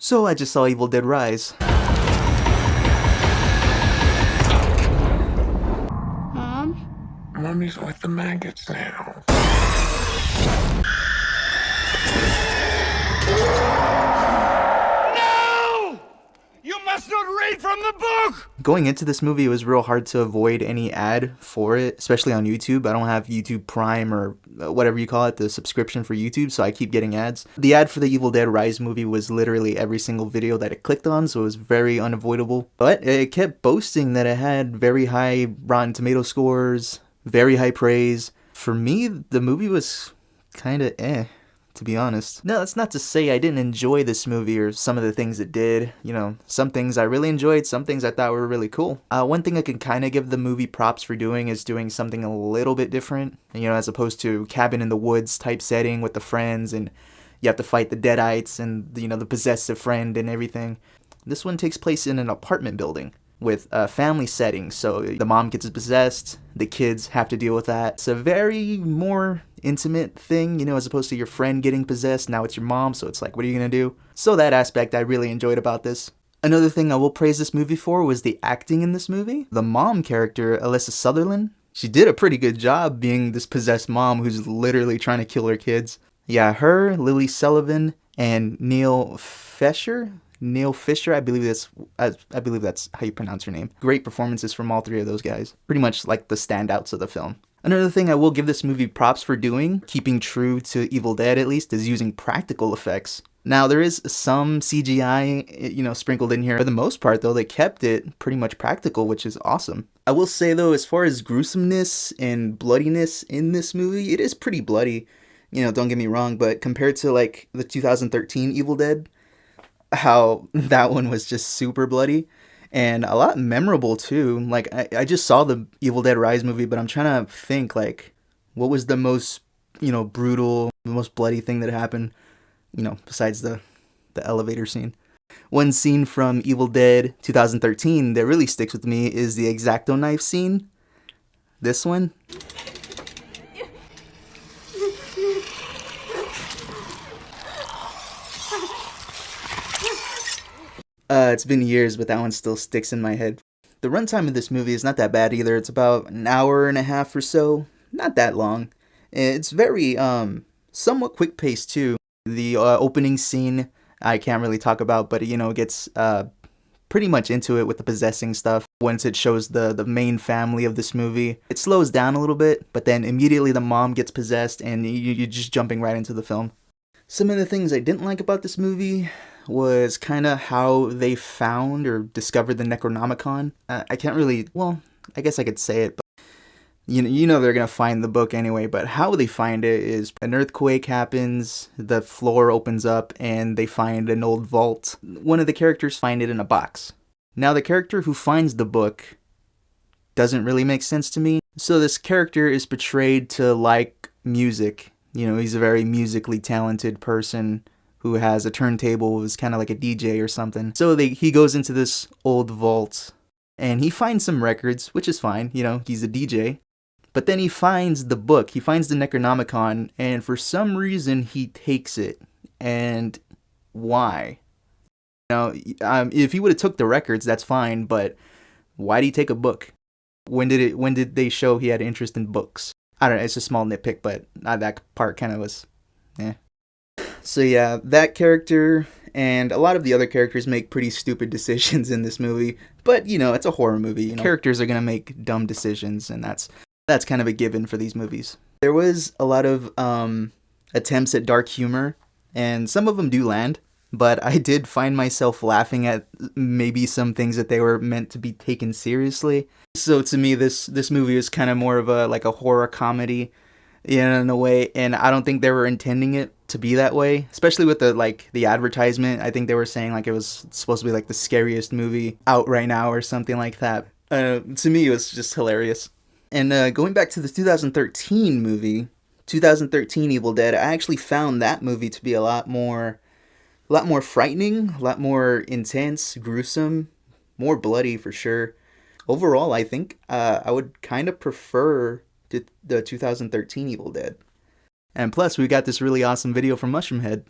So I just saw Evil Dead Rise. Mom? Mommy's with the maggots now. No! You must not read from the book! Going into this movie, it was real hard to avoid any ad for it, especially on YouTube. I don't have YouTube Prime or whatever you call it, the subscription for YouTube, so I keep getting ads. The ad for the Evil Dead Rise movie was literally every single video that it clicked on, so it was very unavoidable. But it kept boasting that it had very high Rotten Tomato scores, very high praise. For me, the movie was kinda to be honest. No, that's not to say I didn't enjoy this movie or some of the things it did. You know, some things I really enjoyed, some things I thought were really cool. One thing I can kind of give the movie props for doing is doing something a little bit different, you know, as opposed to cabin in the woods type setting with the friends and you have to fight the deadites and, you know, the possessive friend and everything. This one takes place in an apartment building with a family setting, so the mom gets possessed, the kids have to deal with that. It's a very more intimate thing, you know, as opposed to your friend getting possessed. Now it's your mom, so it's like, what are you gonna do? So that aspect I really enjoyed about this. Another thing I will praise this movie for was the acting in this movie. The mom character, Alyssa Sutherland, she did a pretty good job being this possessed mom who's literally trying to kill her kids. Yeah, her, Lily Sullivan, and Neil Fisher, I believe that's how you pronounce her name. Great performances from all three of those guys. Pretty much like the standouts of the film. Another thing I will give this movie props for doing, keeping true to Evil Dead at least, is using practical effects. Now there is some CGI, you know, sprinkled in here. For the most part though, they kept it pretty much practical, which is awesome. I will say though, as far as gruesomeness and bloodiness in this movie, it is pretty bloody. You know, don't get me wrong, but compared to like the 2013 Evil Dead, how that one was just super bloody and a lot memorable too. Like I just saw the Evil Dead Rise movie, but I'm trying to think like what was the most, you know, brutal, the most bloody thing that happened, you know, besides the elevator scene. One scene from Evil Dead 2013 that really sticks with me is the X-Acto knife scene. This one. It's been years, but that one still sticks in my head. The runtime of this movie is not that bad either. It's about an hour and a half or so. Not that long. It's very, somewhat quick-paced too. The opening scene, I can't really talk about, but, you know, it gets pretty much into it with the possessing stuff. Once it shows the main family of this movie, it slows down a little bit, but then immediately the mom gets possessed and you're just jumping right into the film. Some of the things I didn't like about this movie was kind of how they found or discovered the Necronomicon. I can't really, well, I guess I could say it, but you know they're gonna find the book anyway, but how they find it is an earthquake happens, the floor opens up, and they find an old vault. One of the characters find it in a box. Now the character who finds the book doesn't really make sense to me. So this character is portrayed to like music. You know, he's a very musically talented person who has a turntable, is kind of like a DJ or something. So he goes into this old vault and he finds some records, which is fine, you know, he's a DJ. But then he finds the book, he finds the Necronomicon, and for some reason he takes it. And why? Now, if he would have took the records, that's fine, but why did he take a book? When did they show he had interest in books? I don't know, it's a small nitpick, but that part kind of was, eh. So yeah, that character and a lot of the other characters make pretty stupid decisions in this movie. But, you know, it's a horror movie. You know, characters are going to make dumb decisions, and that's kind of a given for these movies. There was a lot of attempts at dark humor, and some of them do land. But I did find myself laughing at maybe some things that they were meant to be taken seriously. So to me, this movie is kind of more of a horror comedy, in a way, and I don't think they were intending it to be that way, especially with the advertisement. I think they were saying like it was supposed to be like the scariest movie out right now or something like that. To me, it was just hilarious. And going back to the 2013 movie, 2013 Evil Dead, I actually found that movie to be a lot more frightening, a lot more intense, gruesome, more bloody for sure. Overall, I think I would kind of prefer the 2013 Evil Dead. And plus, we got this really awesome video from Mushroomhead.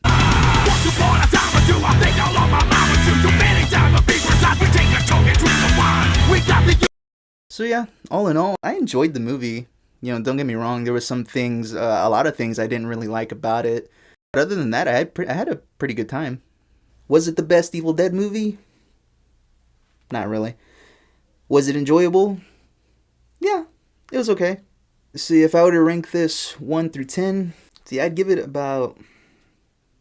So yeah, all in all, I enjoyed the movie. You know, don't get me wrong, there was some things, a lot of things I didn't really like about it. But other than that, I had a pretty good time. Was it the best Evil Dead movie? Not really. Was it enjoyable? Yeah, it was okay. See, if I were to rank this 1 through 10, see, I'd give it about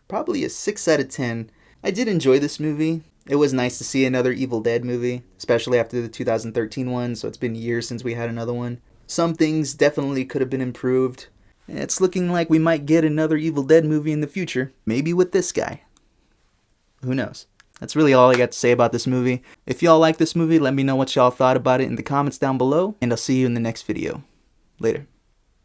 probably a 6 out of 10. I did enjoy this movie. It was nice to see another Evil Dead movie, especially after the 2013 one, so it's been years since we had another one. Some things definitely could have been improved. It's looking like we might get another Evil Dead movie in the future. Maybe with this guy. Who knows? That's really all I got to say about this movie. If y'all like this movie, let me know what y'all thought about it in the comments down below, and I'll see you in the next video. Later.